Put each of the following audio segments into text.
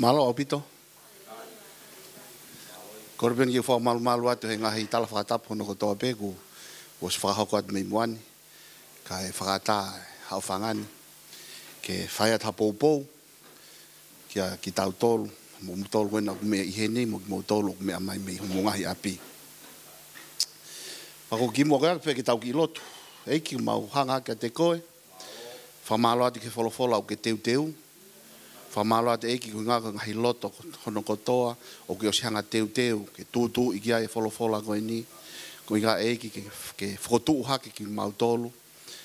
Malo opito. Korben ki fo malu atu he ngahi tala whakatapu no kotoa peku. O se whakahoko atu mei muani. Ka e whakata hau whangani. Ke whai at hapou. Kia ki tau tolu. Mo mutolu wena ku mea ihene. Mo tolu ku mea mai mei humungahi api. Wako ki mua kaya pe ki tau ki lotu. Eiki mau hanga kia te koe. Whamalo atu ke wholofola o ke teu. Whamalo atu eiki ku ngaka ngahi loto hono kotoa. O ke osihanga teu. Ke tūtū i kia e wholofola koe ni. Ko i ka eiki ke whotu hake ki mau tolu.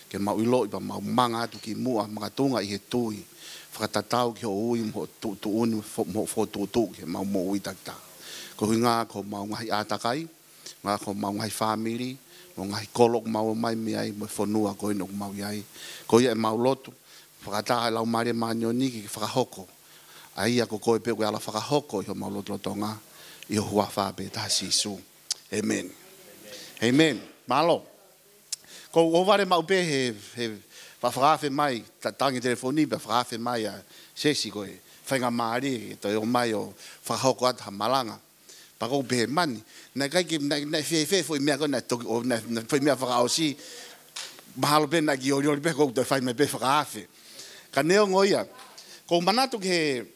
Ke mau ilo i pa mau manga atu ki mua. Mga tunga i he tui. Whakatatau ki ho ui mo tūtū uni mo whotūtū ke mau mo ui takta. Ko hui ngā ko mau ngahi ātakai. Ngā ko mau ngahi whamiri. Mo ngahi kolok mau mai mi ai mo whonua koe no mau iai. Ko ia e mau lotu. Whakataha lau maria maanyoni ki whakahoko. Aia ko koe pe koe ala whakahoko i ho mau lotu lotonga. I ho hua whape taha sisu. Amen. Amen. Malo. Ko o ware mau pe he whawhawhe mai. Tangi telefoni pe whawhawhe mai a sesi koe. Whainga maari to o mai o whakahoko ata malanga. Pako pe mani. Na kai ki na fe foi mea ko na to na foi mea whakaosi. Mahalo pe na ki ori pe ko te whai me pe whakahawhe. Ka neo ngoia, ko manatu ke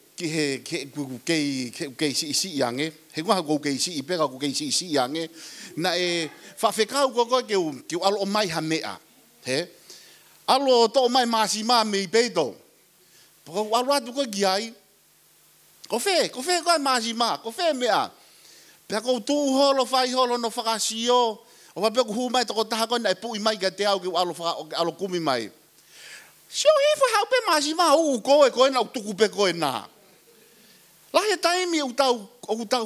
si iange, he kua ko ke si ipeka ko ke si iange, na e whawhekau ko ke alo o mai ha mea, he? Alo to mai masima me i peito. Ko alo atu ko giai, ko fe ko masima, ko fe mea. Pea ko tu holo fai holo no whakasio, o wape ko humai to ko taha ko na e pui mai ka te au ke alo kumi mai. Sio hifu haupe masima koe na utuku pe koe na. Lahe taimi o tau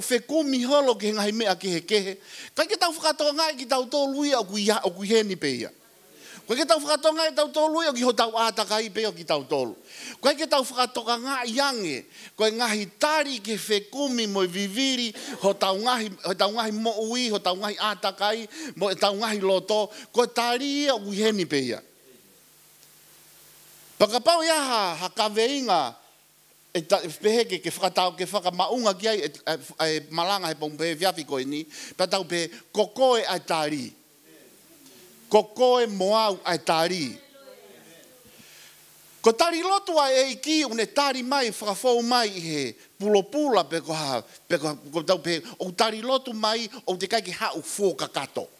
whekumi holo ke ngahi mea ke he kehe. Kai ke tau whakatoa ngai ki tau tōlui o kui heni peia. Kai ke tau whakatoa ngai tau tōlui o ki ho tau ātakai peo ki tau tōlu. Kai ke tau whakatoa ngai iange. Koe ngahi tari ke whekumi mo viviri ho tau ngahi mo ui, ho tau ngahi ātakai, mo tau ngahi loto. Koe tari o kui heni peia. Pakapau ia ha kaweinga e peheke ke whakatau ke whakamaunga ki ai malanga he pongpehe whiawhi koe ni, patau pe kokoe ai tari. Kokoe moau ai tari. Ko tari lotu ai e ki une tari mai whakafou mai i he pulopula pe ko tau pe o tari lotu mai o te kai ki hau whokakato.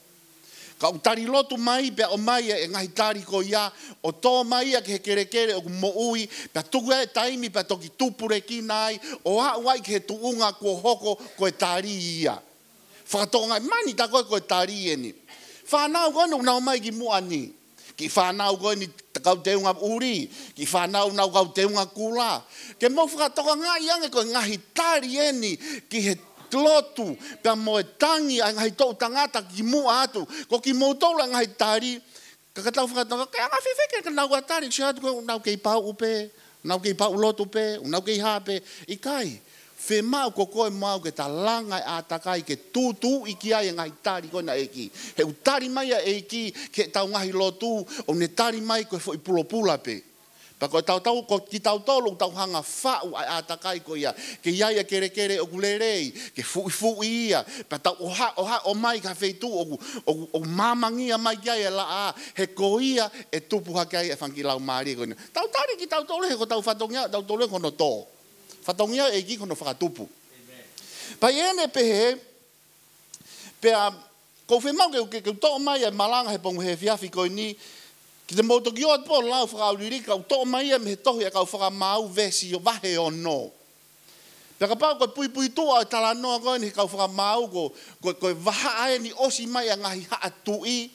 Ka utari lotu mai pe o mai e ngahi tari ko ia o tō mai a ke kere o mo ui pe tuku e taimi pe toki tupure ki nai o hauai ke tuunga ko hoko ko e tari ia. Whakatonga mani ta koe ko e tari eni. Whanau koe nau mai ki mua ni. Ki whanau koe ni kau teunga uri. Ki whanau nau kau teunga kula. Ke mo whakatonga ngai ange ko ngahi tari eni ki he lotu, pia mo e tangi a ngai tau tangata ki mua atu, ko ki mo tau la ngai tari, kakatau whakatonga, kaya ngā whiwheke ka nau atari, si atu koe nau kei pau upe, nau kei pau lotu pe, nau kei hape, i kai, whe mau ko koe mau ke ta langai a takai ke tūtū i ki ai ngai tari koe na eki, he utari mai a eki ke tau ngahi lotu, o ne tari mai koe fo i pulopula pe. Ko ki tau tolu tau hanga whau ai ātakai ko ia. Ke iaia kere o kulerei. Ke fui ia. Pa tau o mai ka wheitu o mamangia mai kia ia la a. He ko ia e tupu hake ai e whankilau maari. Tau tari ki tau tolu he ko tau whatongia. Tau tolu he kono tō. Whatongia e ki kono whakatupu. Pa iene pehe. Pea ko whemau ke tō mai e malanga he pongu he whiawhi koe ni. Ki te mauto ki oat po lau whakauririka, o tō mai me he tohi a kau whakamau vesi o wahe o no. Pea ka pau koe pui tua o tala noa koe ni he kau whakamau koe waha ae ni osi mai a ngahi haa tui.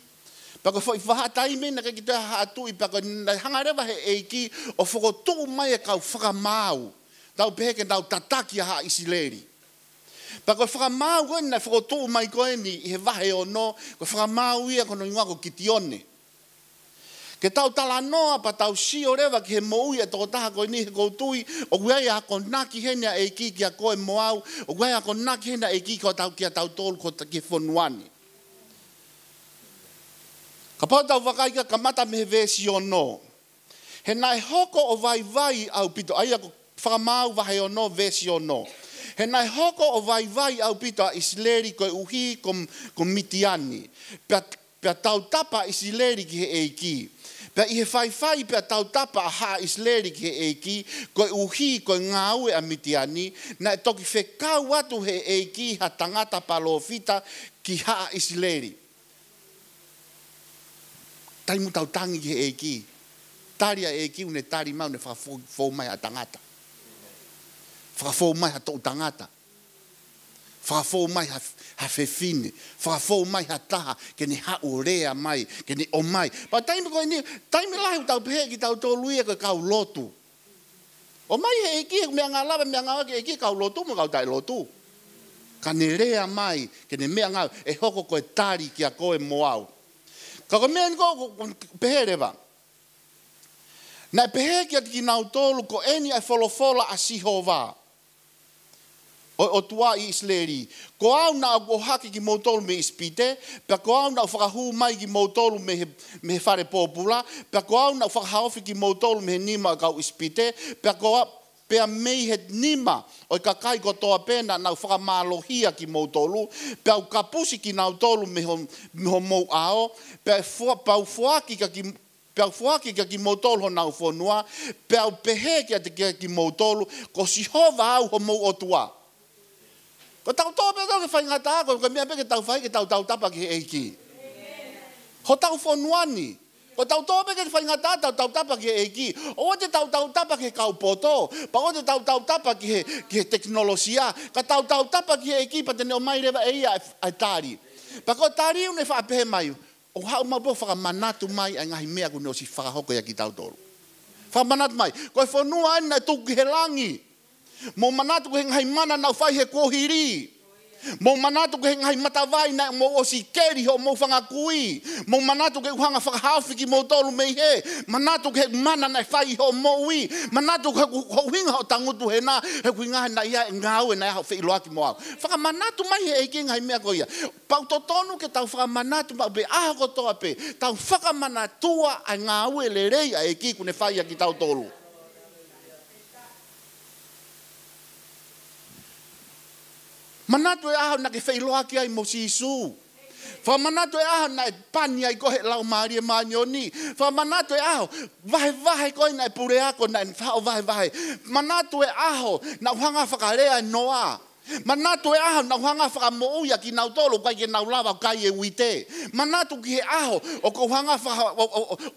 Pea koe waha taime na ki te haa tui, pea koe hangarewa he eiki o whakotu mai a kau whakamau. Tau peheke tau tataki a haa isileri. Pea koe whakamau koe ni na whakotu mai koe ni he wahe o no, koe whakamau ia kono ingoa ko kitione. Ke tau tala noa pa tau si o rewa ki he moui e toko taha koe ni he koutui o guai a ko naki henia e ki ki a koe moau o guai a ko naki henia e ki ko tau ki a tau tolu ko ki whonuani. Ka pau tau wakai ka mata me he vesi o no. He nai hoko o vai au pito ai ako whakamau vahe ono vesi ono. He nai hoko o vai au pita Isileri koe uhi ko mitiani. Pea tau tapa Isileri ki he eiki. Pea i he whai pea tau tapa a haa Isileri ki he eiki. Koe uhi koe ngāue a mitiani. Na e toki whekau atu he eiki ha tangata palofita ki haa Isileri. Taimu tau tangi ki he eiki. Taria eiki une tari mau ne whakafou mai a tangata. Whakafou mai ha tō tangata. Whakafou mai ha whewhine. Whakafou mai ha taha. Kene hau rea mai. Kene o mai. Pa taimi koe ni. Taimi lahi tau pehe ki tau tō luia koe kau lotu. O mai he eki mea ngā lawa mea ngā wake eki kau lotu mo kau tai lotu. Kane rea mai. Kene mea ngā. E hoko koe tari ki a koe moau. Ka koe mea niko pehe rewa. Na pehe ki ati ki nau tōlu ko eni ai wholofola a sihovā. O tua i Isileri. Ko au na o haki ki mautolu me ispite, pea ko au na o whakahu mai ki mautolu me he whare pōpula, pea ko au na o whakahaofi ki mautolu me he nima kau ispite, pea mei he nima o i kakai ko toa pena na o whakamálohia ki mautolu, pea o kapusi ki nau tolu me ho mou ao, pea pau fuaki ka ki pea fuaki ki mautolu ho nau whonua, pea o pehe ki mautolu, ko sihova au ho mou o tua. Ko tau tō pe tau ke whai ngata ako, ko mea pe ke tau whai ke tau tapa ki eiki. Ho tau whonuani. Ko tau tō pe ke whai ngata tau tapa ki eiki. O te tau tapa ki he kaupoto. Pa o te tau tapa ki he teknolosia. Ka tau tapa ki eiki pa tene o mai rewa eia ai tari. Pa ko tari une whaapehe mai. O hau mapo whakamanatu mai ai ngahi mea kune o si whakahoko ia ki tau tōru. Whakamanatu mai. Ko e whonua ana e tuku he langi. Mo manatu ko ngai mana na fai he kohiri. Mo manatu ko ngai matawai na mo osikeri ho mo fanga kui. Mo manatu ko hanga whakahaufi ki mo tolu mei he. Manatu ko mana na fai ho mo ui. Manatu ko hinga ho tangutu he na he kuinga na ia ngau na ho fe loaki mo. Whaka manatu mai he eki ngai mea ko ia. Pau to tonu ke tau whaka manatu ma be a ko toa pe. Tau whaka manatua a ngau le rei a eki kune fai ki tau tolu. Manatu e aho na ke whailoa ki ai mo sisu. Wha manatu e aho na e pani ai kohe lau maari e maanioni. Wha manatu e aho, vahe koe na e pure ako na e whao vahe. Manatu e aho na uhanga whakarea e noa. Manatu e aho na uhanga whakamouia ki nau tolo kai ke nau lawa kai e wite. Manatu ki he aho o ko uhanga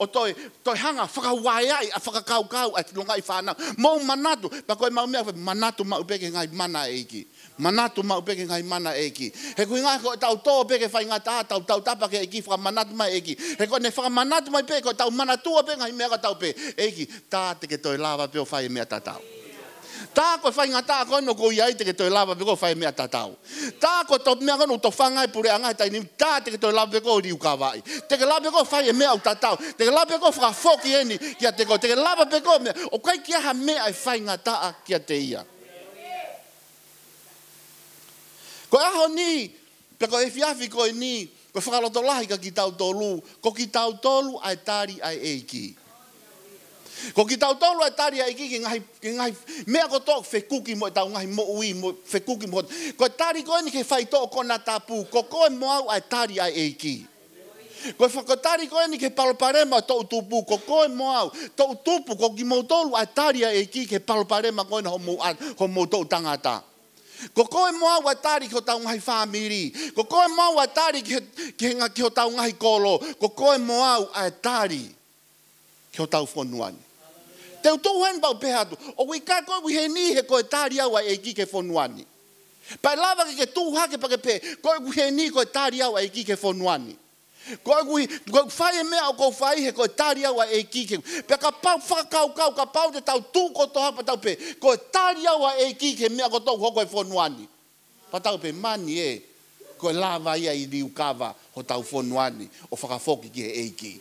o toi hanga whakawaiai a whakakaukau a tilonga i whanau. Mou manatu, pa koe mau mea manatu maupeke ngai mana eiki. Manatu mau peke ngai mana eki. He kui ngai ko tau tō peke whai ngā tau tapa ke eki whaka manatu mai eki. He ko ne whaka manatu mai peke ko tau manatua peke ngai mea ka tau pe. Eki, tā te ke toi lava peo whai mea tatau. Tā ko whai ngā tā koe no ko iai te ke toi lava peko whai mea tatau. Tā ko tau mea kono to whangai pure angai tai ni tā te ke toi lava peko riu kawai. Te ke lava peko whai e mea au tatau. Te ke lava peko whaka whoki eni kia te ko. Te ke lava peko mea. O kai kia ha mea ai whai ngā tā kia te ia. Ko aho ni, pe ko e whiawhi koe ni, ko whakaloto lahi ka ki tau tolu, ko ki tau tolu ai tari ai eiki. Ko ki tau tolu ai tari ai eiki ki ngai, mea ko tōk whekuki mo e tau ngai mo ui, mo whekuki mo. Ko tari koe ni ke whai tō kona tapu, ko koe mo au ai tari ai eiki. Ko whakatari koe ni ke paloparema tō tupu, ko koe mo au, tō tupu, ko ki mo tolu ai tari ai eiki ke paloparema koe na ho mo tō tangata. Ko koe moa wa tari ki o tau ngai whamiri. Ko koe moa wa tari ki o tau ngai kolo. Ko koe moa wa tari ki o tau whonuani. Te utou hen bau pehatu. O wika koe wihe ni he koe tari au a eiki ke whonuani. Pai lava ke tūhake pa ke pe. Koe wihe ni koe tari au a eiki ke whonuani. Koe whai e mea o kou whai he koe tari au a eiki ke. Pea ka pau whakakau ka pau te tau tū ko toha pa tau pe. Koe tari au a eiki ke mea ko tau hoko e whonuani. Pa tau pe mani e. Koe lava ia i riu kawa ho tau whonuani o whakafoki ki he eiki.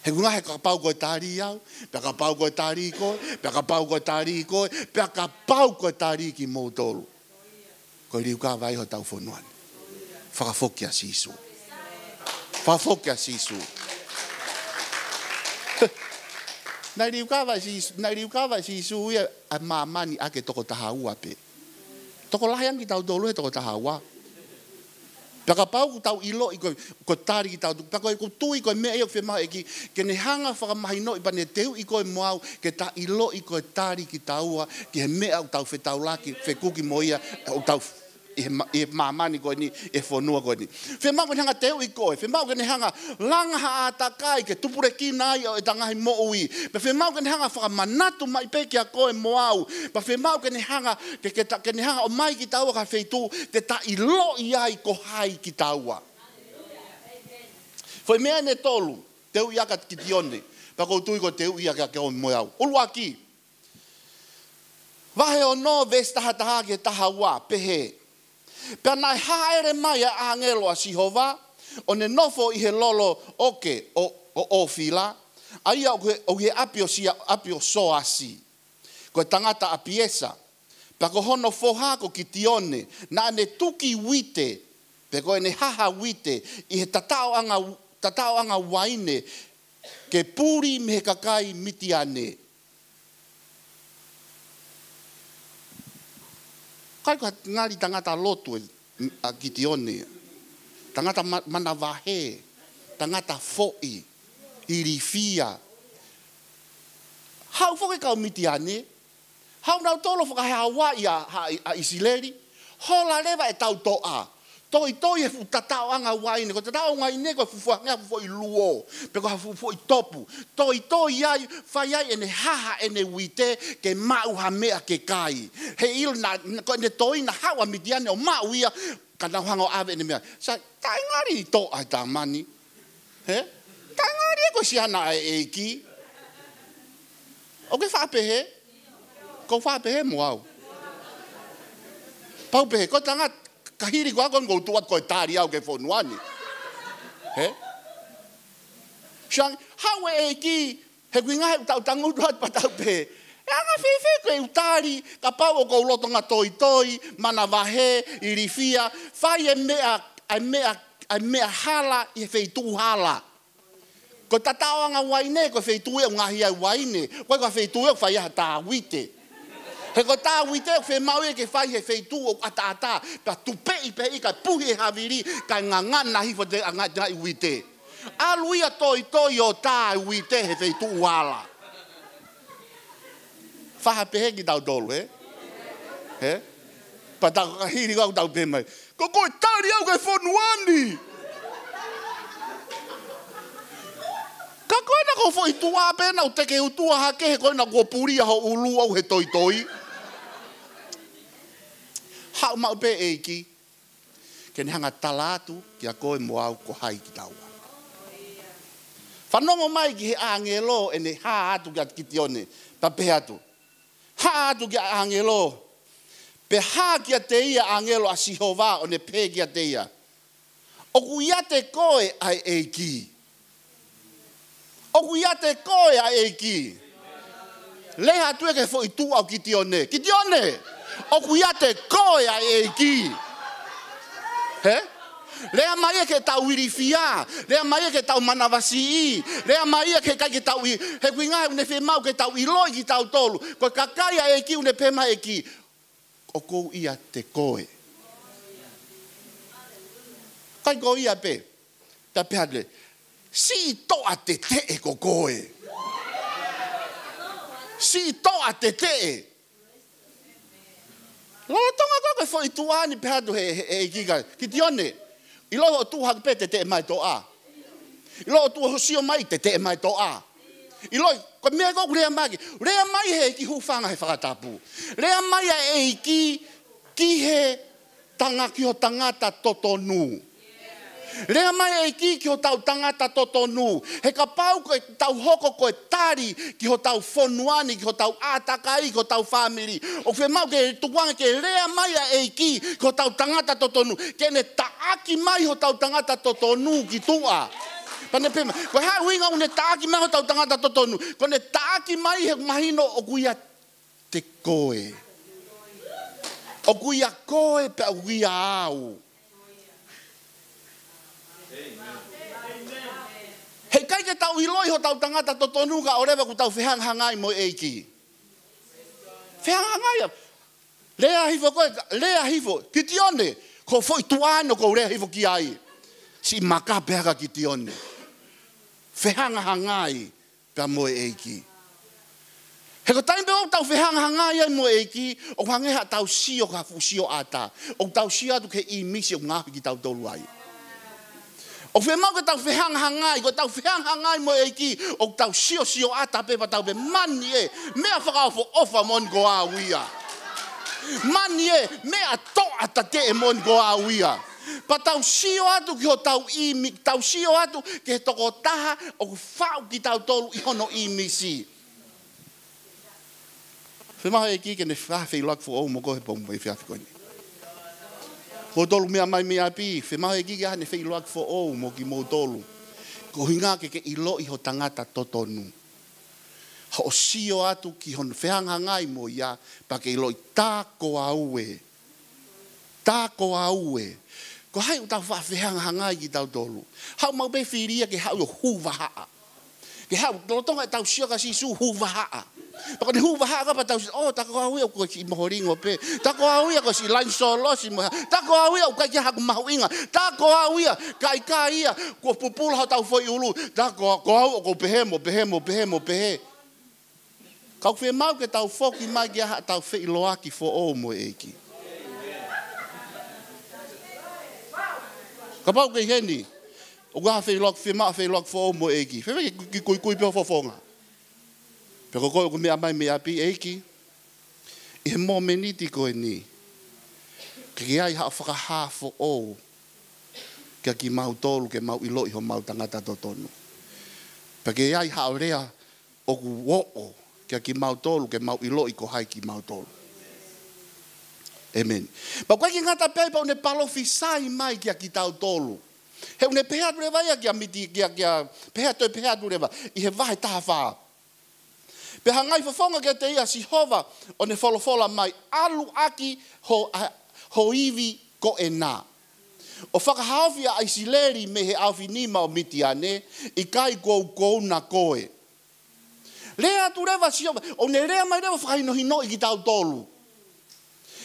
He kunga he ka pau koe tari au. Pea ka pau koe tari koe. Pea ka pau koe tari koe. Pea ka pau koe tari ki mou tolu. Koe riu kawa i ho tau whonuani. Whakafoki a sisu. Whakafoki a sisu. Nai riu kawa si suia a mamani ake toko tahaua pe. Toko lahang ki tau dolo e toko tahaua. Paka pau tau ilo i ko tari ki tau. Paka ko tui ko mea i o whemau e ki. Ke ne hanga whakamahino i pane teu i koe moau. Ke ta ilo i koe tari ki taua. Ki he mea o tau whetau laki. Whekuki moia o tau e mamani koe ni. E whanua koe ni. Whemau ke ne hanga teu i koe. Whemau ke ne hanga langa haa takai. Ke tupure ki nai o e tangahi mo ui. Pa whemau ke ne hanga whakamanatu mai pe ki a koe moau. Pa whemau ke ne hanga. Ke ne hanga o mai ki taua ka wheitu. Te ta ilo i ai ko hai ki taua. Foi mea ne tolu. Teu iaka ki tione. Pa koutui ko teu iaka ke o moau. Ulua ki. Vahe o no vestaha taha ke taha wā. Pehe. Pea nai haere mai a angelo a Sihova, o ne nofo i he lolo oke o fila, aia o he apio soasi, ko tangata apiesa, pea ko hono fohako ki tione, na ne tuki wite, pe ko ne haha wite, i he tatao anga waine, ke puri me he kakai mitiane. Kai ka ngari tangata lotu a kitione. Tangata mana vahe. Tangata foi. Irifia. Hau foke kau mitiane. Hau nau tolo foka he Hawaii a Isileri. Hola lewa e tau toa. Toi e fu tatao anga waine. Ko tatao waine ko fufua ngea fufua i luo. Peko ha fufua i topu. Toi ai fai ai ene haha ene wite ke mau ha mea ke kai. He ilo na ko ene toi na hawa mitiane o mau ia. Kana hango ave ene mea. Sa tai ngari to ai ta mani. He? Tai ngari ko si ana e ki. O ke whapehe? Ko whapehe moau. Pau pehe, ko tangat. Kahiri ko akon ko tuat ko tari au ke fonuani. He? Shang hawe e ki he kuinga he tau tangu tuat patau pe. Anga fefe ko e tari ka pau ko lotonga toi mana vahe irifia fai e mea hala i feitu hala. Ko tatao anga waine ko feitu e ngahi ai waine. Ko feitu e fai ha ta wite. He ko tā wite o whemau e ke whai he wheitu o ata. Pa tupe i pe i ka puhi haviri ka ngangana hifo te angata i wite. Aluia toi o tā wite he wheitu wala. Whaha pehe ki tau dolu, he? He? Pa tā kahiri kau tau pe mai. Ko koe tāri au ke whonuani. Ka koe na ko whoi tua pena o teke utua hake he koe na ko puria ho ulu au he toi. Hau mau pe eiki. Ke ne hanga talatu ki a koe moau ko hai ki taua. Whanongo mai ki he angelo e ne haa atu ki at kitione. Pa pe atu. Haa atu ki a angelo. Pe haa ki a te ia angelo a Sihova o ne pe ki a te ia. O ku ia te koe ai eiki. O ku ia te koe ai eiki. Leha tue ke fo i tu au kitione. Kitione! O ku ia te koe ai eiki. He? Lea mai e ke tau irifia. Lea mai e ke tau manavasi i. Lea mai e ke kai ke tau i. He kui ngai une whemau ke tau iloi ki tau tolu. Ko kakai a eiki une pema eiki. O kou ia te koe. Kai ko ia pe. Ta peadle. Si toa te e ko koe. Si toa te e. Lolo tonga koe fo i tuani peadu he kiga. Ki tione. I lolo tuha pe te mai toa. I lolo tuha sio mai te mai toa. I lolo, ko mea koku rea mai. Rea mai he ki hufanga he whakatapu. Rea mai e ki he tanga ki ho tangata totonu. Rea mai e ki ho tau tangata totonu. He ka pau koe tau hoko koe tari ki ho tau fonuani, ki ho tau atakai, ki ho tau family. O whemau ke tukuanga ke rea mai e ki ho tau tangata totonu. Ke ne taaki mai ho tau tangata totonu ki tua. Pane pema, ko ha winga une taaki mai ho tau tangata totonu. Ko ne taaki mai he mahino o kuia te koe. O kuia koe pe o kuia au. He kai ke ke tau iloi ho tau tangata totonu ka orewa ku tau whehanghanga i mo eiki. Whehanghanga ia. Lea hifo, ki tione, ko foi tuano ko lea hifo ki ai. Si maka pehaka ki tione. Whehanghanga i ka mo eiki. He ko taimpe o tau whehanghanga i mo eiki, o hangeha tau sio ka fusio ata. O tau sio atu ke i misi o ngapi ki tau tolu ai. O whemau ke tau whehanghanga i, ko tau whehanghanga i mo eiki, o tau sio ata pepa tau pe mani e, mea whakaofo ofa mon ko a wia. Mani e, mea to ata te e mon ko a wia. Pa tau sio atu ki ho tau imi, tau sio atu ke he toko taha, o whau ki tau tolu i hono i misi. Whemau eiki ke ne whawhi lak fo o mo kohe pomu e whawhi koini. Ko tolu mea mai mea pi, whemau e gigi hane whei loak fo ou mo ki mo tolu. Ko hinga ke ilo i ho tangata totonu. Ho sio atu ki hon whehangangai mo ia, pa ke ilo i tāko aue. Tāko aue. Ko hai u tau whehangangai ki tau tolu. Hau mau pe whiria ke hau o huwa haa. Ke hau, lotonga e tau sio ka sisu huwa haa. Paka ni huwa haka pa tau si, oh, tako hauia ko si mohoringo pe. Tako hauia ko si lain solo si moha. Tako hauia ko kai haku mahuinga. Tako hauia kai ia ko pupula ho tau foi ulu. Tako hau ko pehemo. Kau whe mau ke tau foki mai ki aha tau whe iloaki fo o mo eiki. Ka pau ke heni. O gaha whe mau whe iloaki fo o mo eiki. Whe ki kui peo fofonga. Pero ko mea mai mea pi eiki, i he mō meniti koe ni, ke ai hao whakahāfo o, kia ki mau tolu ke mau ilo i ho mau tangata totonu. Pa ke ai hao rea o ku o, kia ki mau tolu ke mau ilo i ko hai ki mau tolu. Amen. Pa koe ki ngata pei pa une palofi sai mai kia ki tau tolu. He une pehatu rewa ia kia miti, kia pehatu rewa, i he vahe taha whaa. Pe hangai whafonga ke te ia si hova o ne wholofola mai alu aki ho iwi ko e nā. O whakahawhia ai sileri me he awhi nima o miti ane i kai kou na koe. Lea tu rewa si hova, o ne rea mai rewa whakainohino i ki tau tolu.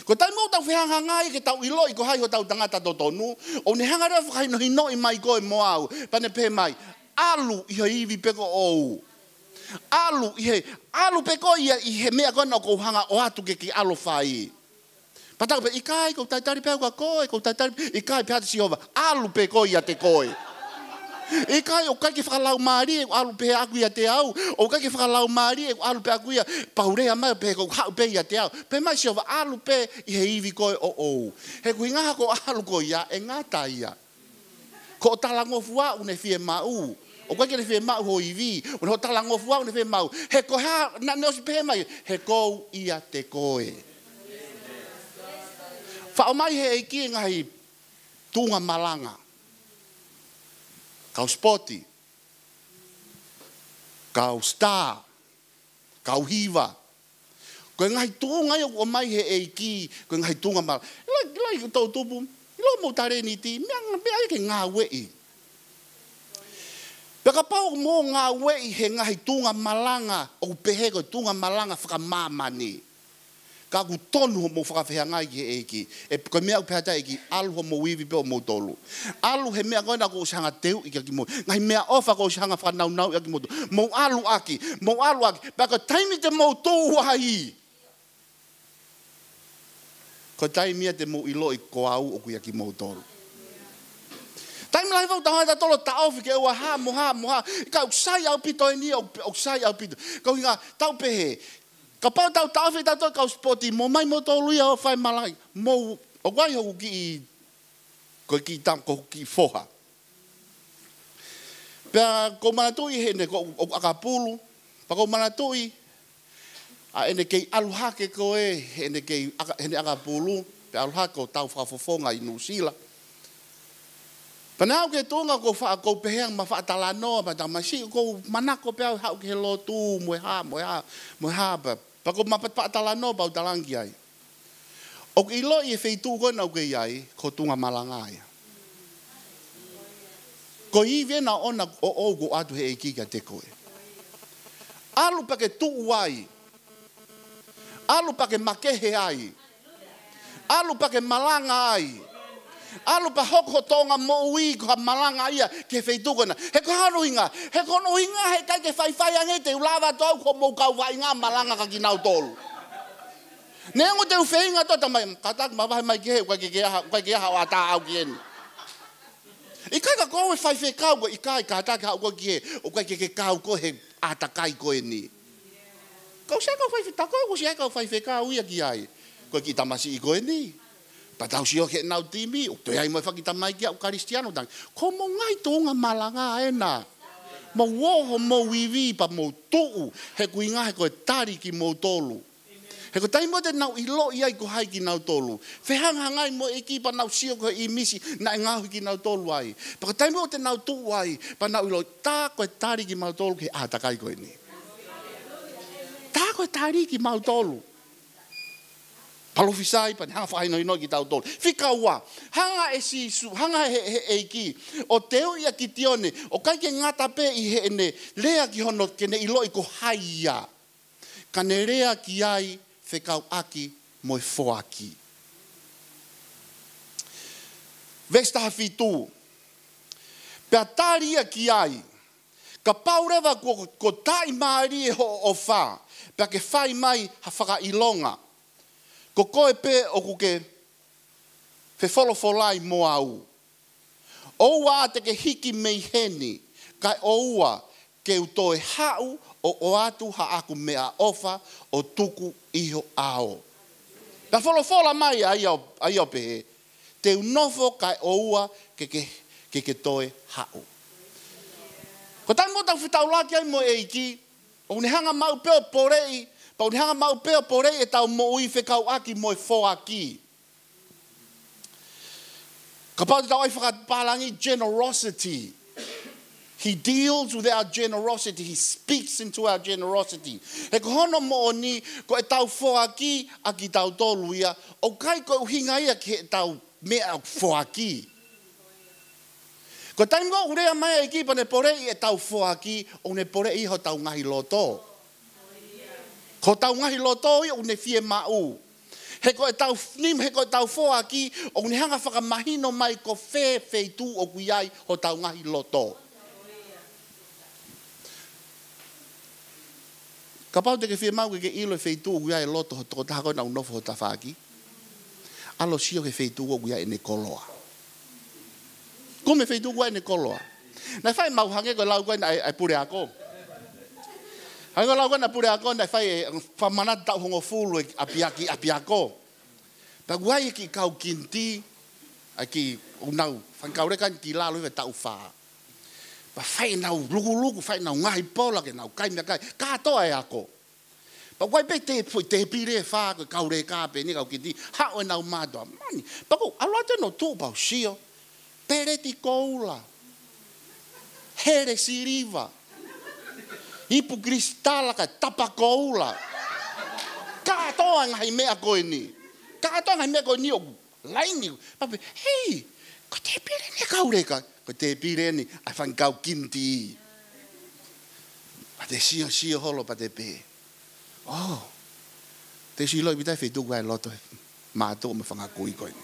Ko tai mō tau whihangangai ke tau ilo i ko hai ho tau tangata totonu, o ne hanga rewa whakainohino i mai koe mo au, pane pe mai, alu i ho iwi peko ou. Alu peko ia i he mea kona ko hanga o atu ke ki alu whai. Patau pe ikai ko taitari peo ka koe, ko taitari ikai pe hati si hova, alu peko ia te koe. Ikai o kai ki whakalau maari e alu pe aku ia te au, o kai ki whakalau maari e alu pe aku ia paurea mai pe ko hau pe ia te au. Pe mai si hova alu pe i he iwi koe o ou. He kui ngaha ko alu ko ia e ngata ia. Ko talangofua une fie mau. O kai ke whe mau ho iwi, o ho talangofu au ne whe mau. He ko ha, na neosi pehe mai, he kou ia te koe. Whao mai he eiki ngahi tunga malanga. Kau spoti. Kau star. Kau hiva. Koe ngahi tunga o mai he eiki, koe ngahi tunga malanga. Lai tau tupu, ilo mo tare ni ti, mea ke ngā wei. Peka pau mō ngā wei he ngahi tunga malanga o pehe ko tunga malanga whakamāmani. Ka ku tonu ho mō whakawhiangai ki he eiki. E koe mea upehata eiki, alu ho mō wiwi peo mō tolu. Alu he mea koe na ko usihanga teu i ki mō. Ngahi mea ofa ko usihanga whakanaunau i ki mō. Mō alu aki. Peka taimi te mō tōu hai. Ko taimia te mō ilo i ko au o kuia ki mō tolu. Taimi lai vau tawai ta tolo ta ofi ke ua moha. Ka usai au pito e ni, usai au pito. Kau hinga, tau pehe. Ka pau tau ta ofi ta tolo kau spoti, mo mai mo tolu ia o whai malai. Mo, o wai hoku ki i, ko ki tam, ko ki foha. Pea, ko manatui hene, ko akapulu, pa ko manatui, a ene kei aluhake koe, hene akapulu, pe aluhake o tau whakafofonga i Nusila. Panau ke tonga ko pehang ma fa talano pa ta masi ko manako pe ha ke lo tu mo ha pa ko ma pa talano pa talangi ai o ilo i feitu ko na ke ai ko tunga malanga ai Ko I vena ona o go atu he eki ka te koe. Alu pa ke tuu ai. Alu pa ke makehe ai. Alu pa ke malanga ai. Alu pa hoko tonga mo ui ko malanga ia ke feitugana. He ko haruinga. He kono inga he kai ke whaiwhai ange te ulawa tau ko mou kau wainga malanga ka kinau tolu. Nengo te ufeinga to tamai katak mawai mai ke kwa ke ha wa ta au kien. Ikai ka ko fai fe kau ko ikai katak ha ko ke o kwa ke kau ko he atakai ko ni. Kau sa ko fai fe ta ko si ka fai fe kau ia ki ai. Ko ki tamasi ko ni. Pa tau si o ke nau timi o te ai mai fakita mai ki au kristiano tang. Ko mo ngai tonga malanga ena. Mo wo mo wiwi pa mo tu he kuinga he ko tari ki mo tolu. He ko taimo te nau ilo iai ko hai ki nau tolu. Whehanga ngai mo eki pa nau sio ko I misi na ngahu ki nau tolu ai. Pa ko taimo te nau tu ai pa nau ilo tā koe tari ki mau tolu ki atakai koe ni. Tā koe tari ki mau tolu. Palofisai pa hanga whaino ino ki tau tolu. Whika ua, hanga e sisu, hanga he eiki. O teo ia ki tione, o kai ke ngata pe I he ene, lea ki hono kene ilo I ko hai ia. Ka ne rea ki ai, whekau aki moi foaki. Vesta hafitu. Pea tāria ki ai. Ka paurewa ko tai maari e ho o wha. Pea ke whai mai ha whaka ilonga. Ko koe pe o kuke whe wholofolai mo au. Oua te ke hiki mei heni. Kai oua ke utoe hau o atu ha aku mea ofa o tuku iho ao. Ka wholofola mai ai au pehe. Te unofo kai oua ke toe hau. Ko tai mo tau whitau laki ai mo eiki. O ne hanga mau peo porei. Pa o ne hanga mau peo porei e tau mo ui whekau aki mo e foaki. Ka pau te tau ai whakapalangi generosity. He deals with our generosity. He speaks into our generosity. He ko hono mo o ni ko e tau foaki a ki tau tolu ia. O kai ko uhinga ia ki e tau mea foaki. Ko taingo urea mai e ki pa ne porei e tau foaki o ne porei ho tau ngahi loto. Ko tau ngahi loto i o ne fie mau. He ko e tau nim, he ko e tau foaki o ne hanga whakamahino mai ko feitu o kuiai ho tau ngahi loto. Ka pau te ke fie mau ke ilo e feitu o kuiai loto ho toko tahako na unofo ho tawhaki. Alo sio ke feitu o kuiai ne koloa. Kume feitu kuiai ne koloa. Na whai mau hange ko lau koe na ai pure ako. Hange lau koe na pure ako na whai whamanat tau hongo fulu api ako. Pa kuiai ki kau kinti, ki unau, whankaurekan ki lalo iwe tau whaa. Pa whai nau lugu, whai nau ngahi pola ke nau kai mea kai, kātoa e ako. Pa kuiai pe te pire whaa koe kaure kāpe ni kau kinti, hao e nau mātua. Mani, pa kou aloate no tū pau sio, pereti koula, here siriva, ipu kristala kai tapa koula. Kātoa ngai mea koe ni. Kātoa ngai mea koe ni o laini. Pape, hei, ko te pire ni kaureka. Ko te pire ni, ai whankau kinti. Pa te sio holo pa te pe. Oh, te silo i bitai whetu kai loto mātou me whangakui koe ni.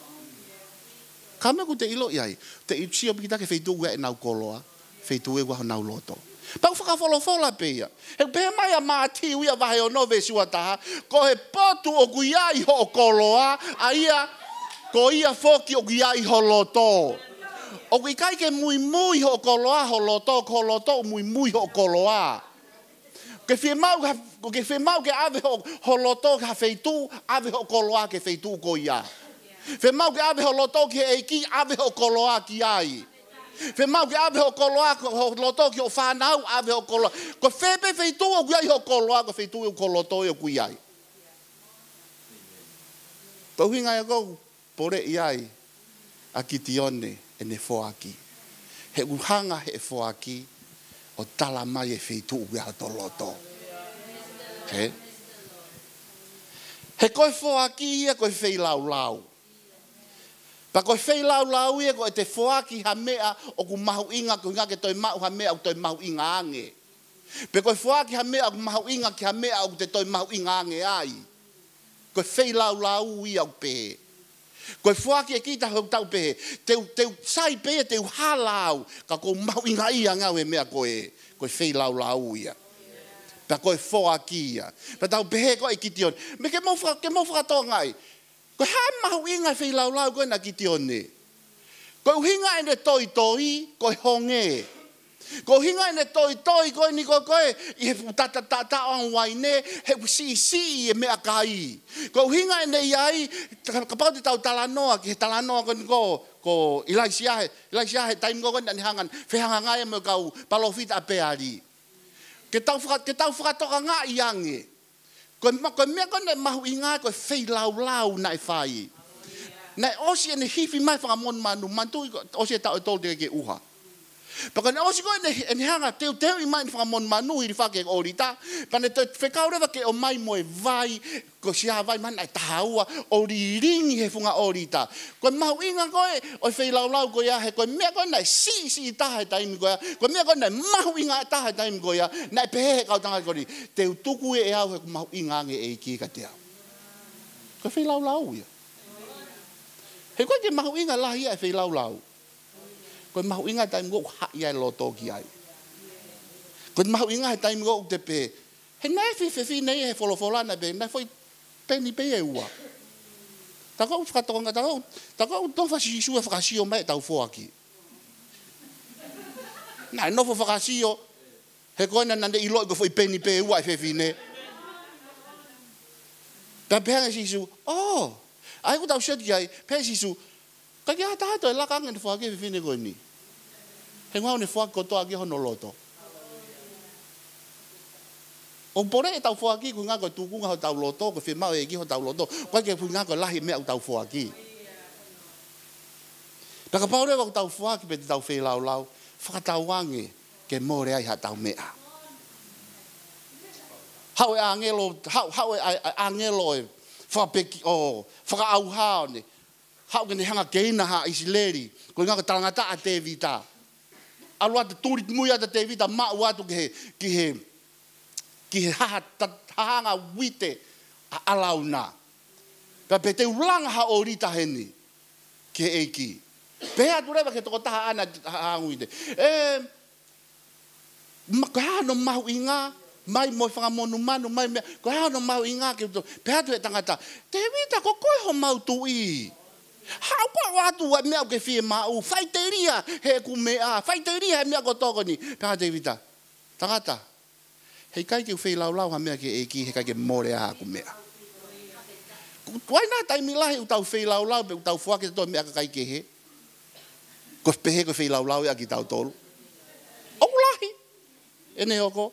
Kama ku te ilo iai, te sio bikita ke whetu kai nau koloa, whetu e waho nau loto. Pau whakawholofola peia. He pehe mai a māti uia wahe o nove sua taha, ko he potu o kuiai ho o koloa, a ia, ko ia foki o kuiai ho loto. O kui kai ke mui ho koloa ho loto, ko loto mui ho koloa. Ke whi mau ke ave ho loto ka wheitu, ave ho koloa ke wheitu ko ia. Whi mau ke ave ho loto ke eiki, ave ho koloa ki ai. Whi mau ke ave ho koloa, ho loto ki o whanau, ave ho koloa. Ko whepe wheitu o kuiai ho koloa, ko wheitu o koloto o kuiai. Pauhinga e kou, pore iai, a ki tione. Ne foaki. He uhanga he foaki o tala mai e wheitu ua to loto. He? He koe foaki ia koe whei lau. Pa koe whei lau ia ko e te whoaki ha mea o ku mahu inga ku inga ke toi mahu ha mea o toi mahu inga ange. Pe koe whoaki ha mea o ku mahu inga ki ha mea o te toi mahu inga ange ai. Koe whei lau ia o pehe. Koe whoaki e ki ta hau tau pehe. Teu sai pehe teu halau ka ko mahu inga ia ngau e mea koe. Koe whei lau ia. Pa koe whoaki ia. Pa tau pehe koe kiti on. Me ke mau whakatoa ngai. Koe hae mahu inga whei lau koe na kiti on ne. Koe uhinga e ne toi, koe honge. Koe uhinga e ne toi, koe ni koe, i he tata on wai ne, he si e mea kai. Koe uhinga e ne iai, ka pau te tau talanoa, ki he talanoa koe ni ko ilaisiahe, taim koe ni hangan, whehanga ngai mo kau palofita a peari. Ke tau whakatoka ngā i ange. Koe mea koe ne mahu inga, koe whei lau na e whai. Nei osi ene hifi mai whakamon manu mantu osi e tau e tolu te ke uha. Paka ne osi koe ene hanga teu i mai whakamon manu i whake o rita. Pane te whekaurewa ke o mai moe vai, ko siha vai man ai tahaua, o ringi he funga o rita. Koe mahu inga koe, oi whei lau koe ia he, koe mea koe nei si taha e taimi koe ia, koe mea koe nei mahu inga e taha e taimi koe ia, nei pehe kau tanga kori, teu tuku e au he mahu inga ange e ki ka te au. Koe whei lau ia. He koe ke mahu inga lahi ai whei lau. Koe mahu inga taimi ngō hai ai loto ki ai. Koe mahu inga he taimi ngō te pe. He nai whiwhi nei he wholofolana pe. Nai whoi peni pe e ua. Takau whakatonga, takau tofa sisua whakasio mai tau whoaki. Nai nofo whakasio. He koe na nande iloi ko whoi peni pe e ua e whiwhi nei. Ta peanga sisu, oh. Ai ko tau seti ai, pe sisu. Ka ki hata e laka ngai whake whiwhine koe ni. He ngau ne whake kotoa ki hono loto. O pore e tau whake ku ngā koe tūkunga ho tau loto, ko whimau e ki ho tau loto, koe ke pu ngā koe lahi mea o tau whake. Taka paure wa tau whake pe te tau whee lau, whakatau wange ke more ai ha tau mea. Hau e angelo e whapeki o whakaauhao ne. Hau ke ne hanga keina ha isileri. Koe ngā ka talangata a te vita. Alua te tūri muia te vita mau atu ki he hahanga wite a alauna. Ka pe te ulanga ha o rita heni. Ke eiki. Pe atu rewa ke toko taha ana hanguite. Ka hano mahu inga. Mai mo whakamonu manu, mai mea. Ko hano mahu inga ke to. Pe atu e tangata. Te vita ko koe ho mau tu i. Hau koe watu wa mea ke fie mau. Whaiteria he ku mea. Whaiteria he mea ko toko ni. Pe atu e vita. Tangata. Hei kai ke whei lau ha mea ke eki. He kai ke more a ku mea. Wai nā taimi lahi u tau whei lau pe u tau whake te toi mea ka kai ke he. Ko pehe ko whei lau e a ki tau tolu. Oku lahi. Ene oko.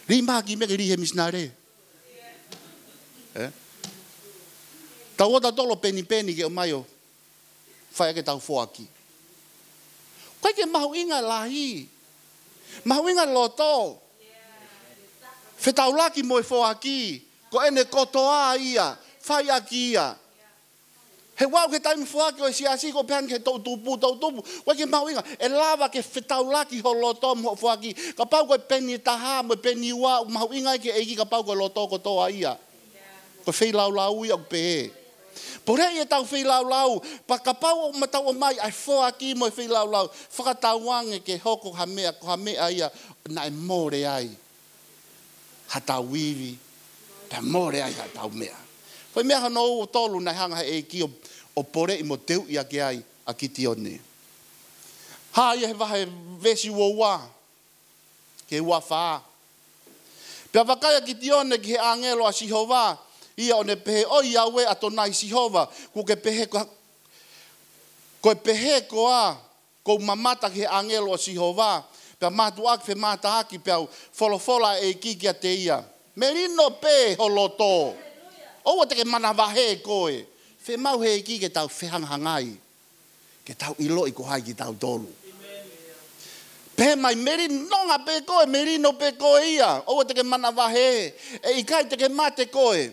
Rima ki mea ke rihe misnare. Tau o tau tolo peni ke o mai o. Whai ake tau whoaki. Kai ke mahu inga lahi. Mahu inga loto. Whetau laki mo e whoaki. Ko ene kotoa ia. Whai aki ia. He wau ke taimi whoaki o e siasi ko pehan ke tau tupu. Wai ke mahu inga. E lava ke whetau laki ho loto mo whoaki. Ka pau koe peni taha mo peni ua. Mahu inga ke eiki ka pau koe loto kotoa ia. Ko whei lau ia o pehe. Porei e tau whei lau. Pa ka pau o matau o mai ai whoaki mo e whei lau. Whakatauange ke hoko ha mea. Ko ha mea ia. Na e more ai. Ha tau wiwi. Pa more ai ha tau mea. Whai mea hano o tolu na hanga e ki o pore i mo teu i ake ai a kiti o ne. Ha ia he wahe vesi ua ua. Ke ua whaa. Pea wakaya kiti o ne ki he angelo a Sihova. Ia o ne pehe o Iawe a tonai Sihova. Ko ke pehe ko pehe ko a. Ko mamata ki he angelo a Sihova. Pea matu aki fe mata aki pea wholofola e ki a te ia. Merino pe holoto. Oua te ke mana wahe koe. Whe mau he ki ke tau whehangangai. Ke tau ilo i ko hai ki tau tolu. Pe mai merinonga pe koe, merino pe koe ia. Oua te ke mana wahe. E i kai te ke mate koe.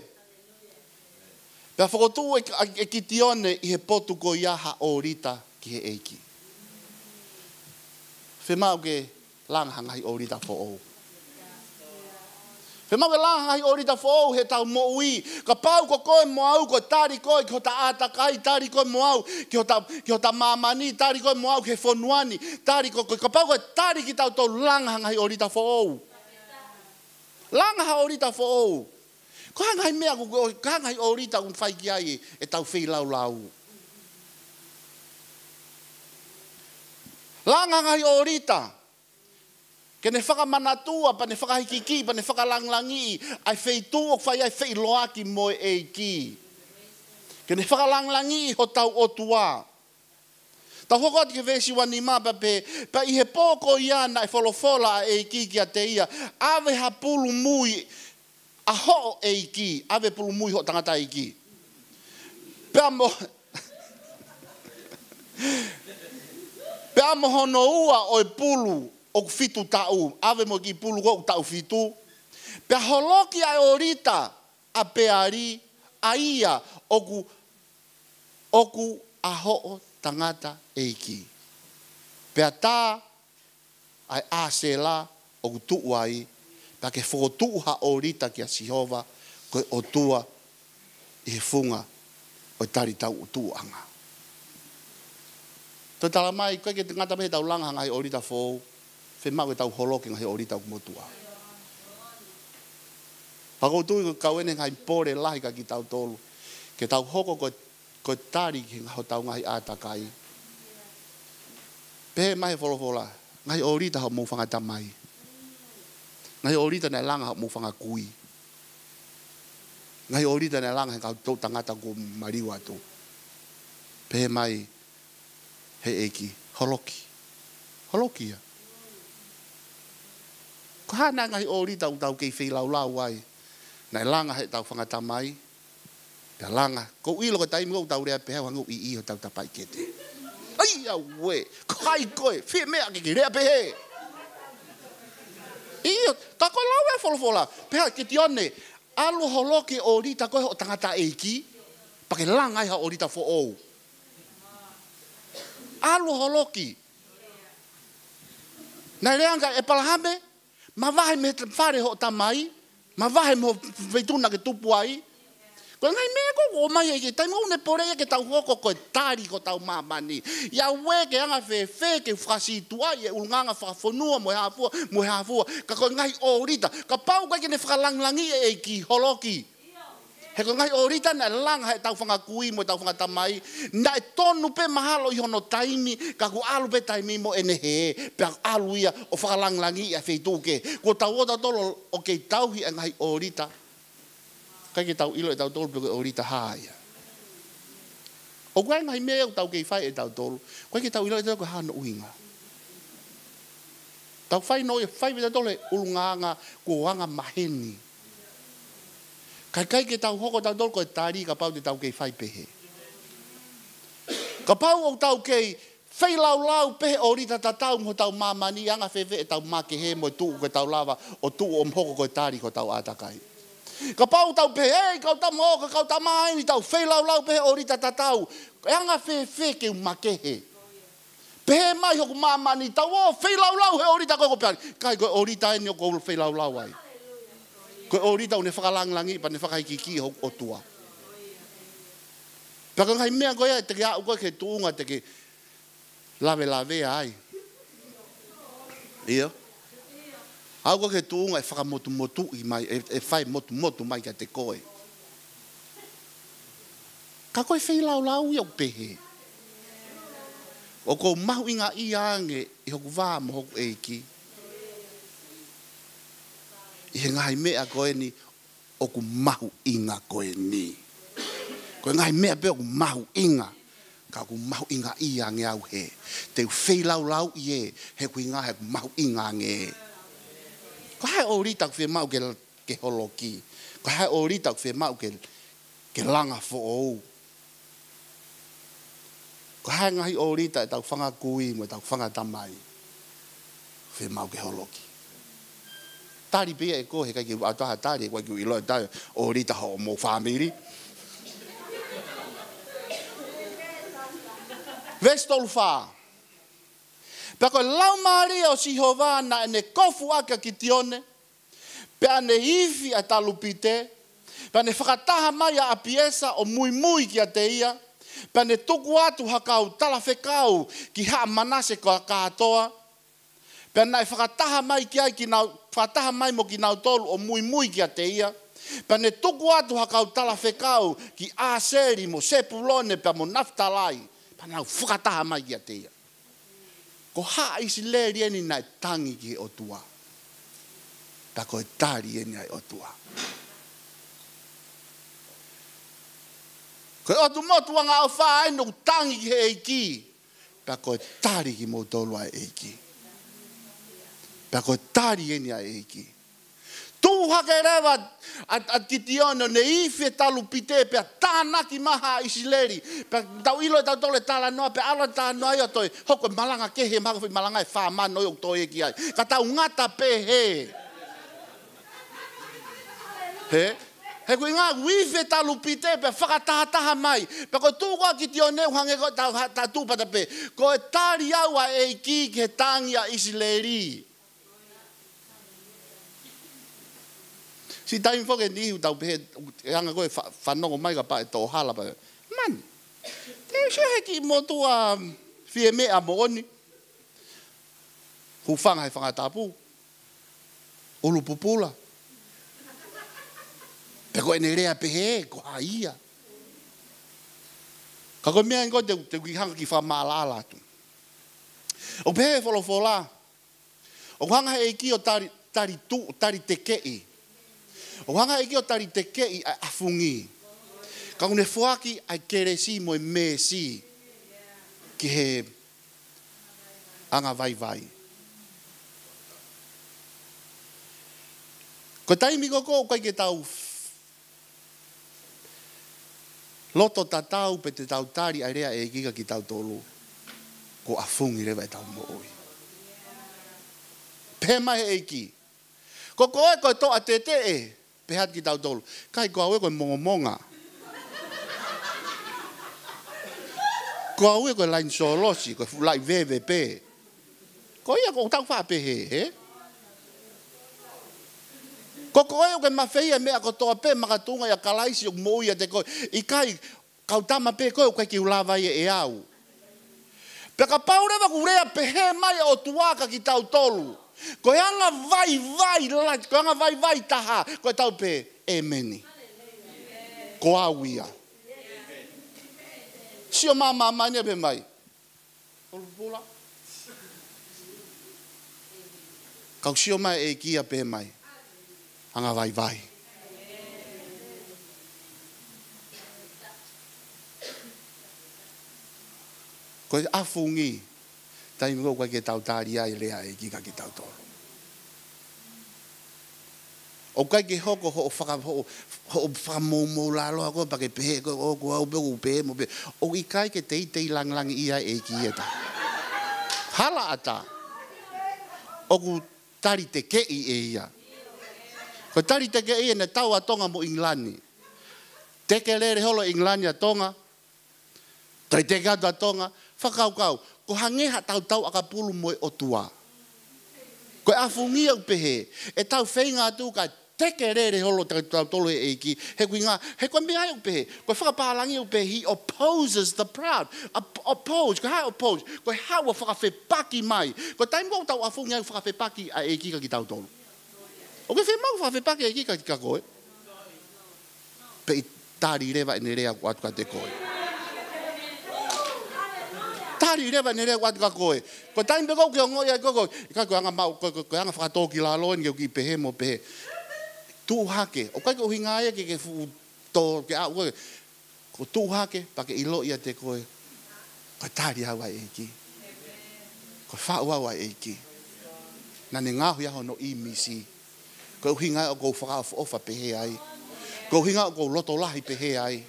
Pea whakotu e kiti one I he potu ko ia ha orita ki he eiki. Whemau ke langhanga hi orita fo ou. Whemau ke langhanga hi orita fo ou he tau mo ui. Ka pau ko koe mo au ko tari koe ki ho ta atakai, tari koe mo au ki ho ta mamani, tari koe mo au ki he whonuani, tari koe ka pau koe tari ki tau tau langhanga hi orita fo ou. Langhanga orita fo ou. Ko hangai mea ko hangai orita un fai ki ai e tau whi lau lau. Langhanga hi orita. Ke ne whakamanatua, pa ne whakahikiki, pa ne whakalanglangi, ai whei tūok whai ai whei loaki moe e ki. Ke ne whakalanglangi ho tau otua. Tau hoko ati ke vesi wani maa pa I he pōko iana e wholofola e ki ki a te ia. Ave ha pulu mui a ho e ki. Ave pulu mui ho tangata e ki. Pea mo... Pea mo hono ua o e pulu o fitu tau. Ave mo ki pulu o tau fitu. Pea holoki a orita a peari a ia oku a ho tangata eiki. Pea tā ai āsela o kutu ai, pea ke whotu ha orita ki a Sihova, koe o tua I he funga o tari tau o tuanga. Tō tala mai, koe ke te ngata mehe tau langa ngai orita fōu, whe mau e tau holoki ngai orita o kumotua. Pakoutu I kauene ngai pore lahi ka ki tau tolu, ke tau hoko koe tari ki ngā tau ngai ātakai. Pehe mahe wholofola, ngai orita hau mōwhanga tamai. Ngai orita nei langa hau mōwhanga kui. Ngai orita nei langa hau tau tangata ko mariwa tu. Pehe mai, he eki, holoki. Holoki ia. Ko hana ngai orita u tau kei whi lau lau ai. Nei langa he tau whanga tamai. Pea langa, ko ilo ko taimi o tau rea peha wangu I o tau tapai kete. Ai au we, ko hai koe, whie mea ki rea pehe. Iyo, ka koe lau e wholofola. Peha ki tione, alu holoki o rita koe o tangata eiki, pake langa iha o rita fo ou. Alu holoki. Nai reanga e palahame, ma vahe me whare ho tamai, ma vahe mo veituna ke tupu ai, ko ngai me ko o mai e tai mo ne pore ke tau hoko ko tari ko tau mamani ya we ke anga fe ke frasi tua e ulnganga fa fonua mo hafu ka ko ngai orita ka pau ka ke ne fralanglangi e ki holoki he ko ngai orita na lang he tau fanga kui mo tau fanga tamai na tonu pe mahalo I hono taimi ka ku alu pe taimi mo ene he pe alu ia o fralanglangi e fe tuke ko tau ota tolo o ke tau hi ngai orita kai ke tau ilo e tau tolu peko orita haia. O koe ngai mea o tau kei whai e tau tolu. Koe ke tau ilo e tau koe hana uhinga. Tau whai no e whai me tau tolu e ulunganga ko wanga maheni. Kai ke tau hoko tau tolu koe tari ka pau te tau kei whai pehe. Ka pau o tau kei whai lau pehe orita tatau mo tau mamani anga whewhe e tau makehe mo e tuu koe tau lava o tuu o mhoko koe tari ko tau atakai. Ka pau tau pe ei kau ta mo ka kau ta mai ni tau fe lau pe orita tatau e anga fe ke makehe pe mai ho mama ni tau o fe lau he orita ko pe kai ko orita ni ko fe lau ai ko orita une whakalanglangi pa ne whakaikiki ho o tua pa ka ngai mea ko ia te ka ko ke tuunga te ke lave ai iyo Au ko ke tuunga e whakamotu I mai, e whai motu mai ka te koe. Ka koe whai lau I au pehe. O ko mahu inga I ange I hoku wā mo hoku eiki. I he ngai mea koe ni o ku mahu inga koe ni. Koe ngai mea pe o ku mahu inga. Ka ku mahu inga I ange au he. Te whai lau I e, he ku inga he ku mahu inga ange. Ko hai orita ku mau ke holoki. Ko hai orita ku mau ke langa fo ou. Ko hai ngahi orita e tau whanga kui mo tau whanga tamai. Whe mau ke holoki. Tari pia e ko he kai ki ataha tari kwa ki ilo e tau orita ho mo whamiri. Vestol fa. Pe ko lau Maria o Sihova na ene kofu aka ki tione. Pe ane hifi a talupite. Pe ane whakataha mai a apiesa o mui ki a te ia. Pe ane tuku atu hakau tala whekau ki haa manase ko a katoa. Pe ane whakataha mai ki ai ki nau, whakataha mai mo ki nau tolu o mui ki a te ia. Pe ane tuku atu hakau tala whekau ki a seri mo sepulone pe mo naftalai. Pe ane whakataha mai ki a te ia. Ko haa isi le rieni nai tangi ki o tua. Ta ko e tari eni ai o tua. Ko e otu motu anga au wha ai no tangi ki he eiki. Ta ko e tari ki mo tolu ai eiki. Ta ko e tari eni ai eiki. Tu hake rewa a titiono ne ife talu pite pe tānaki maha isileri. Pe tau ilo e tau tole tala noa pe ala tā noa ia toi. Hoko malanga kehe maka whi malanga e wha mano i o toi e ki ai. Ka tau ngata pe he. He? He kui ngā wife talu pite pe whakatahataha mai. Pe ko tūkua ki tio neu hange ko ta tūpata pe. Ko e tāri au a e ki he tāngi a isileri. Si taim foke ni hu tau pe anga koe whanongo mai ka pa e tō hala pa. Man, te se heki mo tua fie mea mo oni. Hu whanga he whangatapu. Ulu pupula. Pe koe ne rea pe he, ko ha ia. Ka koe mea ingo te hanga ki whamala tu. O pe he wholofola. O hanga he ki o tari te kei. O hanga eki o tari te kei a afungi. Ka une fuaki ai keresi mo e mesi. Ki he anga vai. Ko taimi koko kai ke tau loto tatau pe te tau tari ai rea e kika ki tau tolu. Ko afungi rewa e tau mo oi. Pe mai e ki. Ko koe koe to a te e. Pehat ki tau tolu. Kai ko aue koe monga. Ko aue koe lain solosi, koe fulai VVP. Ko ia ko tau wha pehe, he? Ko koe koe mawhia mea ko toa pe makatunga ia kalaisi o moia te koe. I kai kautama pe koe koe ki ulawai e au. Pe ka paurewa kurea pehe mai o tuaka ki tau tolu. Ko anga vai taha, ko tau pe emeni. Ko awia. Sio mama mania pe mai. Pula. Kau sio mai e kia pe mai. Anga vai. Ko afungi. Tai mo kwa ke tau tari ai lea e ki ka ki tau tolu. O kai ke hoko ho whakamomo lalo ako pa ke pehe ko o kua upe mo pe. O i kai ke tei lang ia e ki e ta. Hala ata. O ku tari te kei e ia. Ko tari te kei e ne tau a tonga mo Inglani. Teke lere holo Inglani a tonga. Tai te gadu a tonga. Whakau. Ko hangeha tau akapulu mo o tua. Ko afungi au pehe. E tau whainga atu ka teke rere holo tau tolu e eiki. He kui ngā, he koe mea au pehe. Ko whakapahalangi au pehe. He opposes the proud. Oppose. Ko hai oppose. Ko hawa whakawhepaki mai. Ko taimo tau afungi au whakawhepaki a eiki ka ki tau tolu. O ke whemau whakawhepaki a eiki ka ki ka koe. Pe i tari rewa e ne rea ku atu ka te koe. Tari rewa ne rea watu ka koe. Ko taime kou ki o ngoi ai koko. Kai koe anga mau, koe anga whakatoki la loen ki pehe mo pehe. Tu hake. O kai ko hinga ia ke fu to ke a koe. Ko tu hake pa ke ilo ia te koe. Ko tari hawa eiki. Ko whau hawa eiki. Nane ngahu ia hono i misi. Ko hinga o kou whakaofa pehe ai. Ko hinga o kou loto lahi pehe ai.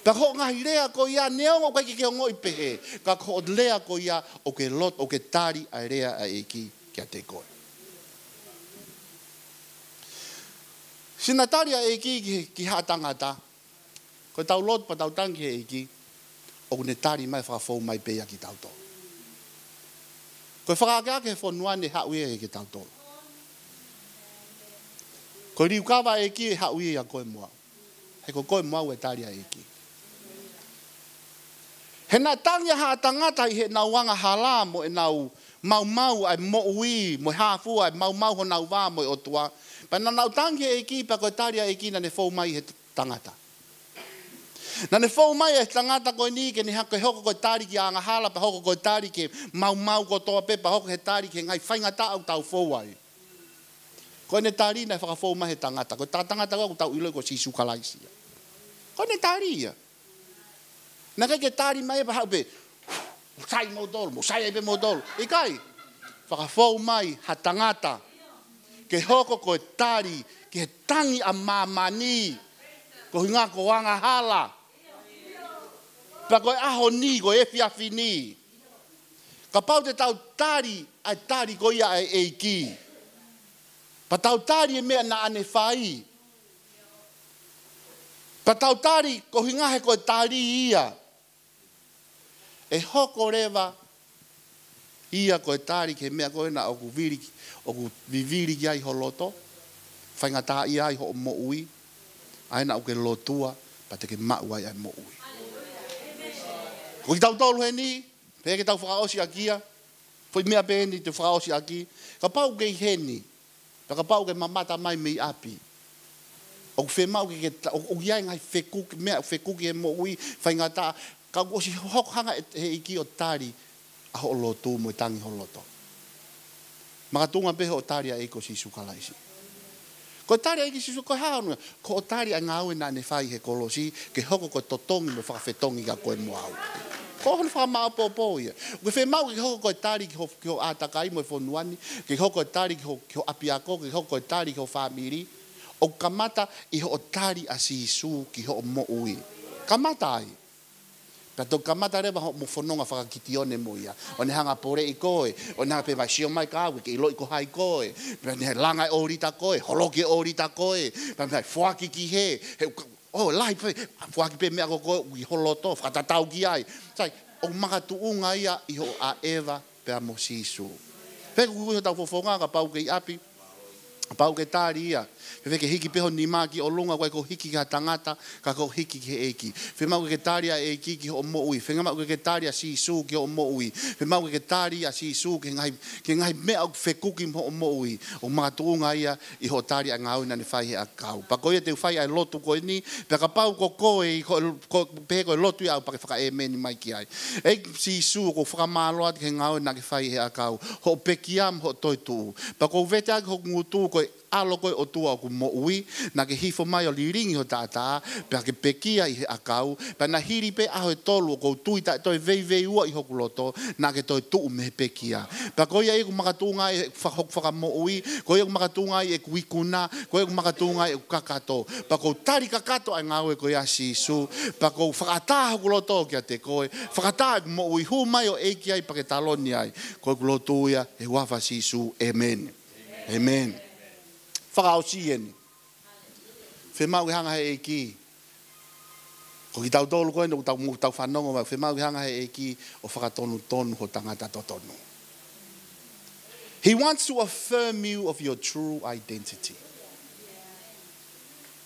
Pa ko ngahi rea ko ia neongo kai ke ngoi pehe. Ka ko lea ko ia o ke lot o ke tari a rea a eiki kia te koe. Sina tari a eiki ki ha tangata. Ko tau lot pa tau tangi he eiki. o ne tari mai whakafou mai pēia ki tau tō. Koe whakakea ke whanua ne hauia e ki tau tō. Koe riu kawa e ki e hauia a koe mua. He koe mua e tari a e ki. He nā tangia haa tangata i he nau wanga hala mo e nau mau ai mo ui, mo hafu ai mau ho nau wā mo e otua. Pa nā nau tangia e ki pa koe tari a e ki na ne whau mai he tangata. Na ne whau mai e tangata koe ni ke ni hako hoko koe tari ki anga hala pa hoko koe tari ke mau ko toa pepa hoko he tari ke ngai whaingata au tau whau ai. Koe ne tari na whakawhau mai he tangata. Koe tā tangata koe tau ilo ko sisu kalaisia. Koe ne tari ia. Na kai ke tari mai e pa hau pe sai mo dolo, mo sai e pe mo dolo. I kai, whakawhau mai ha tangata ke hoko koe tari ke tangi a mamani ko hinga ko wanga hala. Pa koe aho ni, koe e fiafi ni. Ka pau te tau tari, ai tari ko ia e eiki. Pa tau tari e mea na ane whai. Pa tau tari ko hinga he koe tari ia. E hoko rewa ia koe tari ke mea koe na oku viviri ki ai ho loto. Whaingata ia ai ho mo ui. Aina o ke lotua, pa te ke mau ai ai mo ui. Ko ki tau tolu he ni, pe ke tau whakaosi a kia, foi mea pe ni te whakaosi a ki, ka pau ke he ni, pa ka pau ke mamata mai mei api. O ke whemau ke, o iai ngai whekuki, mea whekuki e mo ui, whaingata, ka osi hokhanga he iki o tari, a ho lotu mo i tangi ho loto. Makatunga pe ho tari a eko si sukalaisi. Ko tari ai ki sisu ko haunu, ko tari ai ngau na ne fai he kolosi, ke hoko ko totongi me whakawhetongi ka koe moau. Ko hon whakamau popo ia. Ko whemau ke hoko ko tari ki ho atakai mo e whonuani, ke hoko ko tari ki ho apiako, ke hoko ko tari ki ho whamiri, o kamata i ho tari a sisu ki ho mo ui. Kamata ai. Pato kamata rewa mo whanonga whakakitione mo ia. O ne hanga pore i koe. O ne hanga pe vai sio mai kawe, ke ilo i ko hai koe. Pe ne langai orita koe, holoki orita koe. Pe ne whaki ki he. O lai pe, whaki pe mea ko koe, ui holoto, whakatatau ki ai. Sai, o makatu unga ia i ho a Eva pe a mo sisu. Pe kukuho tau fofonga ka pau ke i api. Pau ke tari ia. Fe ke hiki peho ni maki o lunga koe ko hiki ka tangata ka ko hiki ke eki. Fe mau ke tari a eki ki ho mo ui. Fe mau ke tari a sisu ki ho mo ui. Fe mau ke tari a sisu ke ngai mea o fe kuki ho mo ui. O matunga ia i ho tari a ngau na ni fai he a kau. Pa koe te fai ai lotu koe ni, pe ka pau ko koe ko pe ko lotu ia pa ke whaka e meni mai ki ai. E sisu ko whakamaloa ke ngau na ke fai he a kau. Ho pekiam ho toitu. Pa ko vete a ko ngutu ko alo koe o tua ku mo ui, na ke hifo mai o liringi ho tātā, pe ke pekia i he akau, pe na hiri pe aho e tolu o kou tui ta toi vei ua i hoku loto, na ke toi tuu me he pekia. Pe koe ia i ku makatunga i whaka mo ui, koe ia ku makatunga i e kuikuna, koe ia ku makatunga i e kakato. Pe kou tari kakato ai ngau e koe a sisu, pe kou whakataha ku loto kia te koe, whakataha ku mo ui, hu mai o eiki ai pa ke taloni ai, koe ku loto ia e wafa sisu, amen. Amen. Whakaosi eni. Whemau ki hanga he eki. Ko ki tau tolu koe, no tau whanongo, whemau ki hanga he eki o whakatonu tonu ho tangata totonu. He wants to affirm you of your true identity.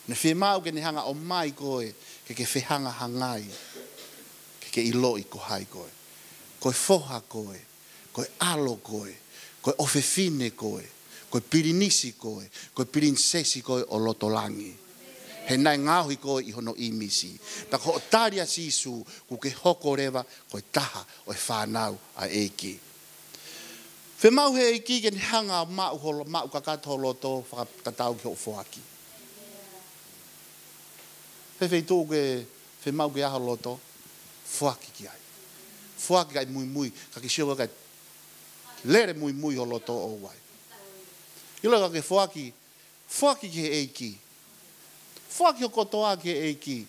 Ne whemau ke ne hanga o mai koe, ke whehanga hangai, ke ilo i ko hai koe. Koe whoha koe, koe alo koe, koe ofefine koe, koe pirinisi koe, koe pirinsesi koe o lotolangi. He nai ngahui koe i hono imisi. Ta ko taria sisu ku ke hoko rewa koe taha o e whanau a eiki. Whemau he eiki ke ni hanga mau kakato loto whakatatau ki ho whoaki. Whewhei tō ke whemau ke aho loto, whoaki ki ai. Whoaki kai mui, ka ki sioko kai lere mui ho loto o wai. Ilo ka ke whoaki ki he eiki. Whoaki ho kotoa ki he eiki.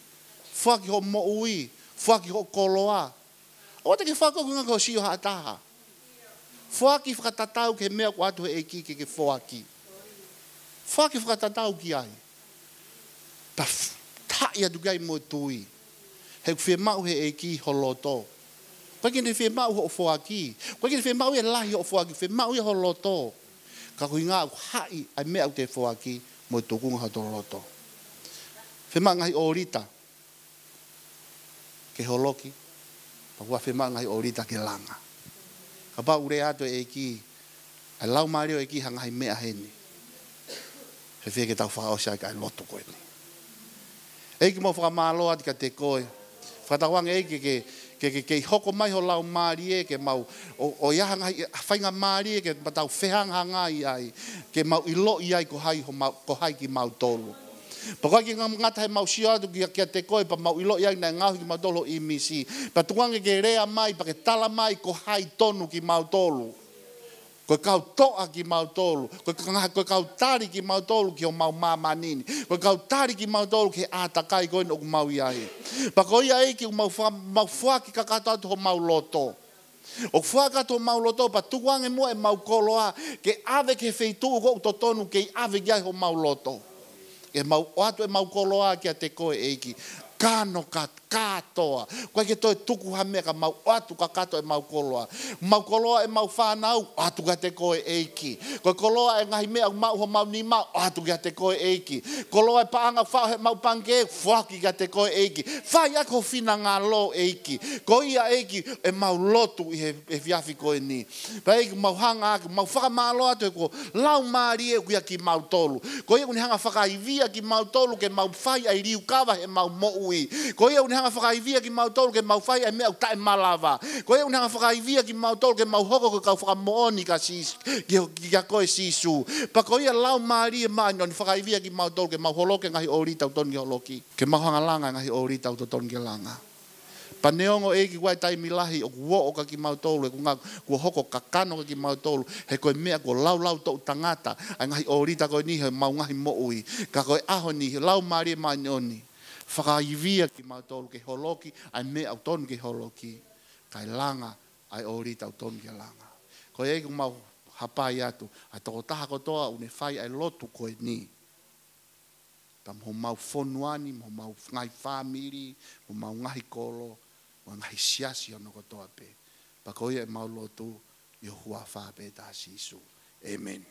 Whoaki ho mo ui. Whoaki ho koloa. O te ke whako kunga ko sio haataha. Whoaki whakatatau ke mea ku atu he eiki ke whoaki. Whoaki whakatatau ki ai. Ta ia tu gai mo tui. he whi mau he e ki holoto. Koe kene whi mau ho fuaki. Koe kene whi mau e lahi ho fuaki, whi mau e holoto. Ka kui ngā au hai ai mea au te fuaki mo tukunga ha toloto. Whi mau ngai orita ke holoki. Pa kua whi mau ngai orita ke langa. Ka pa ure ato e ki, ai lau mario e ki hangai mea heni. He whi ke tau whakaosia ka ai loto koe ni. Eiki mo whakamaloa tika te koe. Whakatawanga eiki ke hoko mai ho lau maari e ke mau o iahanga whainga maari e ke matau whehanga ngai ai ke mau ilo i ai ko hai ki mau tolu. Pa koe ki ngata he mau siatu ki te koe pa mau ilo i ai na ngau ki mau tolu i misi. Pa tuange ke rea mai pa ke tala mai ko hai tonu ki mau tolu. Koe kau toa ki mau tolu. Koe kau tari ki mau tolu ki o mau mamanini. Koe kau tari ki mau tolu ki atakai koe no ku mau iai. Pa koe iai ki mau whaki kakato atu ho mau loto. O whakato mau loto pa tuange mua e mau koloa ke ave ke wheitu ko to tonu ke ave iai ho mau loto. E mau atu e mau koloa ki a te koe eiki. Kano katoa. Koe ke toi tuku hamea ka mau atu ka kato e mau koloa. Mau koloa e mau whanau, atu ka te koe eiki. Koe koloa e ngahi mea mau ho mau ni mau, atu ka te koe eiki. Koloa e paanga whao he mau pange, whaki ka te koe eiki. Whai ako whina ngā lo eiki. Ko ia eiki e mau lotu i he whiawhi koe ni. Pa eiki mau hanga aki, mau whakamalo atu e ko lau maari e kuia ki mau tolu. Ko ia uni hanga whakaivia ki mau tolu ke mau whai ai riu kawa he mau mo'u. Ko ia unhanga whakaivia ki mau tolu ke mau whai ai mea tae malava. Ko ia unhanga whakaivia ki mau tolu ke mau hoko ke kau whakamooni ka ki a koe sisu. Pa ko ia lau maari e maa ni whakaivia ki mau tolu ke mau holoke ngahi orita utoni ki holoki. Ke mau hanga langa ngahi orita utoni ki langa. Pa neongo e ki wai tai milahi o kuo o ka ki mau tolu e kua hoko ka kano ka ki mau tolu he koe mea ko lau to tangata ai ngahi orita koe ni he mau ngahi mo'ui. Ka koe aho ni lau maari e maa ni whakaivia ki mau tolu ke holoki, ai me au tonu ke holoki, kai langa ai orita au tonu ke langa. Ko e ku mau hapai atu, ai toko taha kotoa une whai ai lotu koe ni. Tam ho mau whonuani, ho mau ngai whamiri, ho mau ngahi kolo, ho ngahi siasi ono kotoa pe. Pa ko e mau lotu, i hua whape ta sisu. Amen.